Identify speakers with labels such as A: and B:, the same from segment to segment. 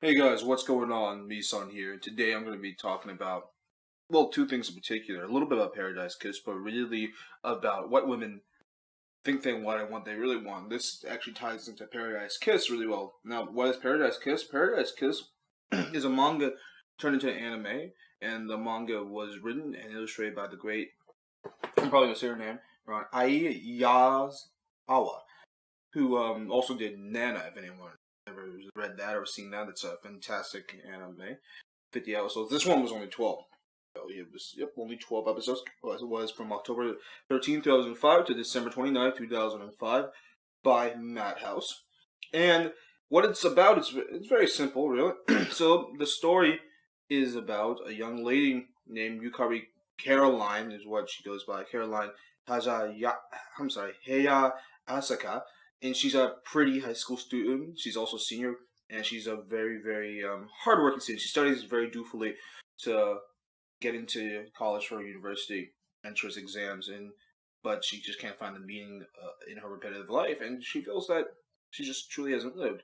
A: Hey guys, what's going on? Me, Son here. Today I'm going to be talking about, well, two things in particular. A little bit about Paradise Kiss, but really about what women think they want and what they really want. This actually ties into Paradise Kiss really well. Now, what is Paradise Kiss? Paradise Kiss is a manga turned into an anime, and the manga was written and illustrated by the great, I'm probably going to say her name wrong, Ai Yazawa, who also did Nana, if anyone ever read that or seen that. It's a fantastic anime. 50 episodes. This one was only 12. So it was only 12 episodes. It was from October 13th, 2005 to December 29th, 2005 by Madhouse. And what it's about is it's very simple, really. So the story is about a young lady named Yukari Caroline, is what she goes by. Caroline Heya Asaka, and she's a pretty high school student. She's also a senior, and she's a very hardworking student. She studies very dutifully to get into college or university entrance exams, and but she just can't find the meaning in her repetitive life, and she feels that she just truly hasn't lived.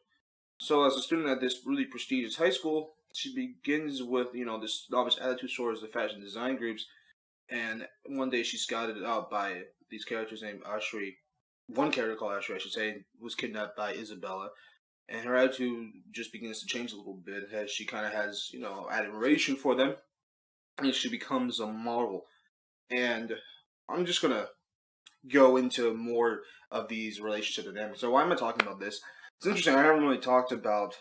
A: So, as a student at this really prestigious high school, she begins with this novice attitude towards the fashion design groups, and one day she's scouted out by these characters named Ashri. One character called Ashri, I should say, was kidnapped by Isabella, and her attitude just begins to change a little bit as she kind of has admiration for them, and she becomes a model. And I'm just gonna go into more of these relationship dynamics. So why am I talking about this? It's interesting. I haven't really talked about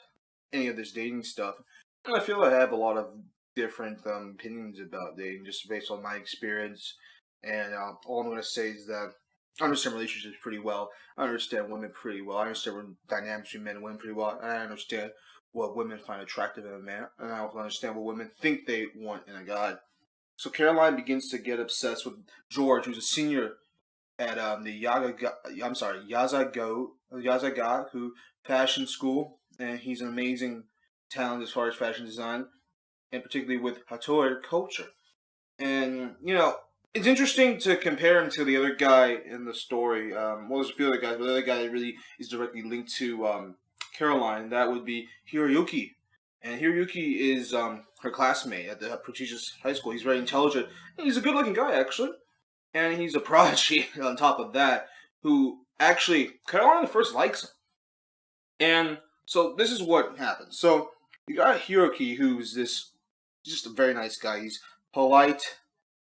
A: any of this dating stuff. And I feel I have a lot of different opinions about dating, just based on my experience. And all I'm going to say is that I understand relationships pretty well. I understand women pretty well. I understand dynamics between men and women pretty well. And I understand what women find attractive in a man. And I also understand what women think they want in a guy. So Caroline begins to get obsessed with George, who's a senior at the Yazagaku Fashion School, and he's an amazing talent as far as fashion design, and particularly with Hattori culture. And it's interesting to compare him to the other guy in the story. Well, there's a few other guys, but the other guy that really is directly linked to Caroline. That would be Hiroyuki. And Hiroyuki is her classmate at the prestigious high school. He's very intelligent. He's a good-looking guy, actually, and he's a prodigy on top of that, who actually Caroline at first likes him. And so this is what happens. So you got Hiroki, who's this just a very nice guy. He's polite,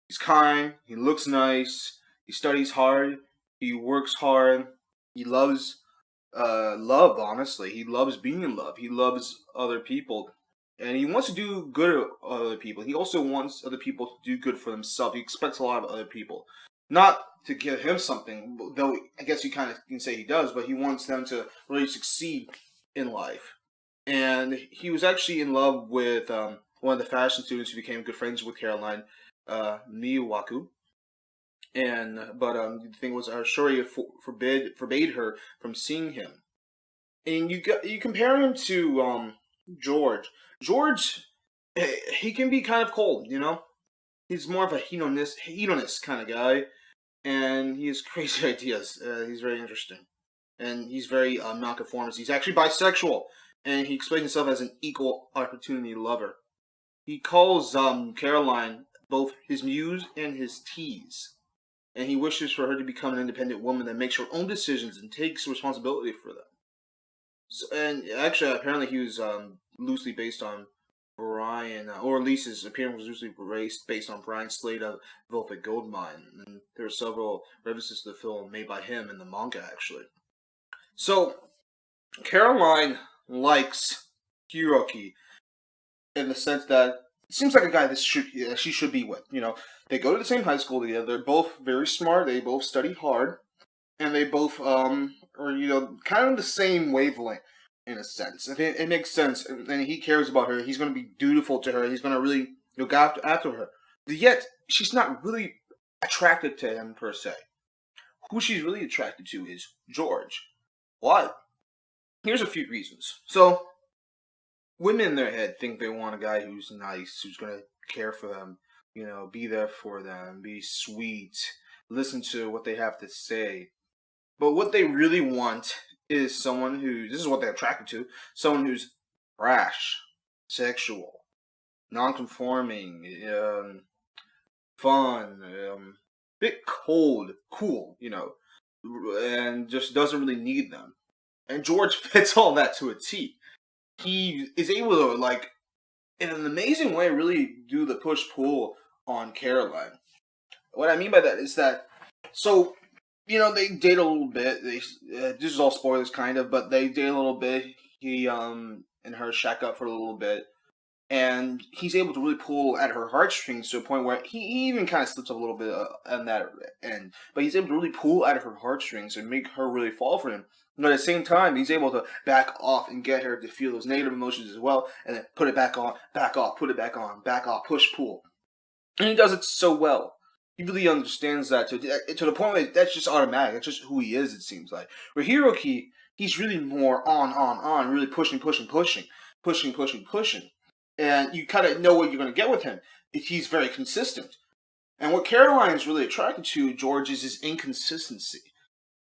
A: he's kind, he looks nice, he studies hard, he works hard, he loves love, honestly. He loves being in love. He loves other people. And he wants to do good to other people. He also wants other people to do good for himself. He expects a lot of other people. Not to give him something, though I guess you kind of can say he does, but he wants them to really succeed in life. And he was actually in love with one of the fashion students who became good friends with Caroline, Miwaku. But the thing was, Shuri forbade her from seeing him. And you compare him to George. George, he can be kind of cold, He's more of a hedonist kind of guy, and he has crazy ideas. He's very interesting, and he's very nonconformist. He's actually bisexual, and he explains himself as an equal opportunity lover. He calls Caroline both his muse and his tease, and he wishes for her to become an independent woman that makes her own decisions and takes responsibility for them. So, and actually, apparently, he was loosely based on Brian, or at least his appearance was loosely based on Brian Slade of Velvet Goldmine. And there are several references to the film made by him in the manga, actually. So, Caroline likes Hiroki in the sense that it seems like a guy that she should be with. They go to the same high school together. They're both very smart. They both study hard, and they both are kind of the same wavelength in a sense. It makes sense, and he cares about her. He's going to be dutiful to her. He's going to really look after her. But yet she's not really attracted to him per se. Who she's really attracted to is George. Why? Here's a few reasons. So women in their head think they want a guy who's nice, who's going to care for them, be there for them, be sweet, listen to what they have to say. But what they really want is someone this is what they're attracted to, someone who's brash, sexual, non-conforming, fun, bit cold, cool, and just doesn't really need them. And George fits all that to a T. He is able to, like, in an amazing way, really do the push pull on Caroline. What I mean by that is that, so, they date a little bit. This is all spoilers, kind of, but they date a little bit. He and her shack up for a little bit, and he's able to really pull at her heartstrings to a point where he even kind of slips up a little bit on that end. But he's able to really pull at her heartstrings and make her really fall for him. But at the same time, he's able to back off and get her to feel those negative emotions as well, and then put it back on, back off, put it back on, back off, push, pull. And he does it so well. He really understands that to the point where that's just automatic. That's just who he is, it seems like. Where Hiroki, he's really more on, really pushing. And you kind of know what you're going to get with him. He's very consistent. And what Caroline is really attracted to, George, is his inconsistency.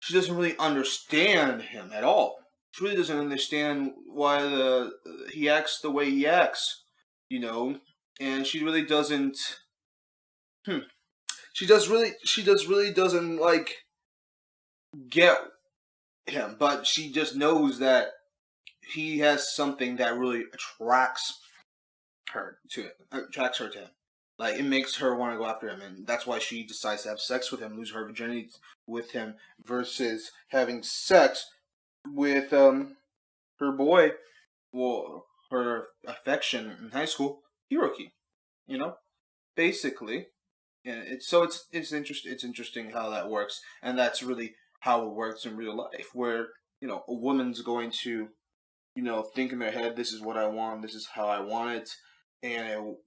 A: She doesn't really understand him at all. She really doesn't understand why he acts the way he acts, and she really doesn't. She really doesn't like get him, but she just knows that he has something that really attracts her to him. Like, it makes her want to go after him, and that's why she decides to have sex with him, lose her virginity with him, versus having sex with her boy, well, her affection in high school, Hiroki. Basically. And it's interesting. It's interesting how that works, and that's really how it works in real life, where a woman's going to think in their head, this is what I want, this is how I want it, and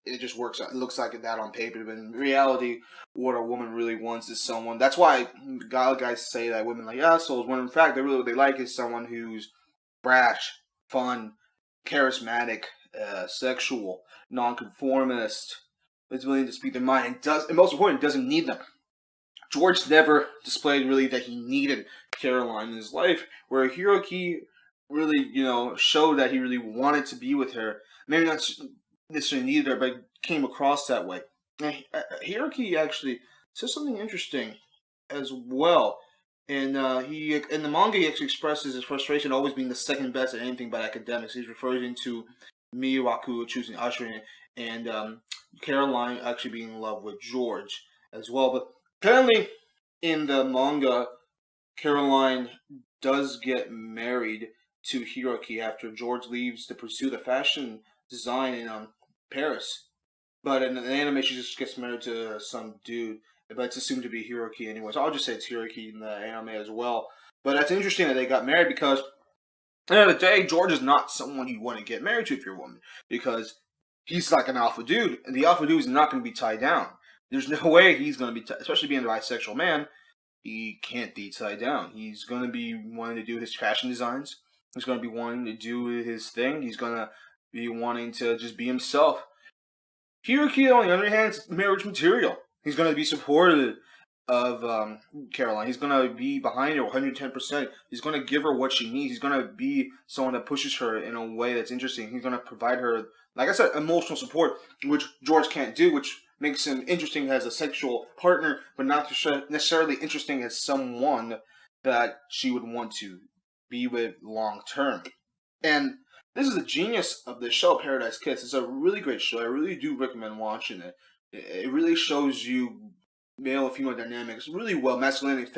A: it just works out. It looks like that on paper, but in reality, what a woman really wants is someone. That's why guys say that women like assholes, when in fact what they like is someone who's brash, fun, charismatic, sexual, nonconformist, is willing to speak their mind, and most important, doesn't need them. George never displayed really that he needed Caroline in his life, where Hiroki really, showed that he really wanted to be with her. Maybe not necessarily needed her, but came across that way. And Hiroki actually says something interesting as well. And he in the manga, he actually expresses his frustration always being the second best at anything but academics. He's referring to Miwaku choosing Usher and Caroline actually being in love with George as well. But apparently, in the manga, Caroline does get married to Hiroki after George leaves to pursue the fashion design in Paris. But in the anime, she just gets married to some dude. But it's assumed to be Hiroki anyway. So I'll just say it's Hiroki in the anime as well. But it's interesting that they got married because at the end of the day, George is not someone you want to get married to if you're a woman. Because he's like an alpha dude. And the alpha dude is not going to be tied down. There's no way he's going to be, especially being a bisexual man, he can't be tied down. He's going to be wanting to do his fashion designs. He's going to be wanting to do his thing. He's going to be wanting to just be himself. Hiroki, on the other hand, is marriage material. He's going to be supportive of Caroline. He's going to be behind her 110%. He's going to give her what she needs. He's going to be someone that pushes her in a way that's interesting. He's going to provide her, like I said, emotional support, which George can't do, which makes him interesting as a sexual partner, but not necessarily interesting as someone that she would want to be with long term. And this is the genius of the show, Paradise Kiss. It's a really great show. I really do recommend watching it. It really shows you male and female dynamics really well, masculinity,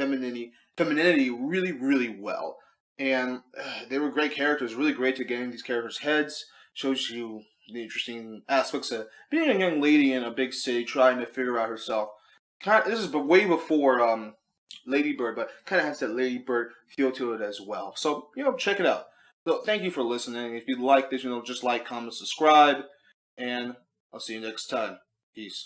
A: femininity really, really well. And they were great characters, really great to get in these characters' heads. Shows you the interesting aspects of being a young lady in a big city trying to figure out herself. This is way before Lady Bird, but kind of has that Lady Bird feel to it as well. So, check it out. So, thank you for listening. If you like this, just like, comment, subscribe, and I'll see you next time. Peace.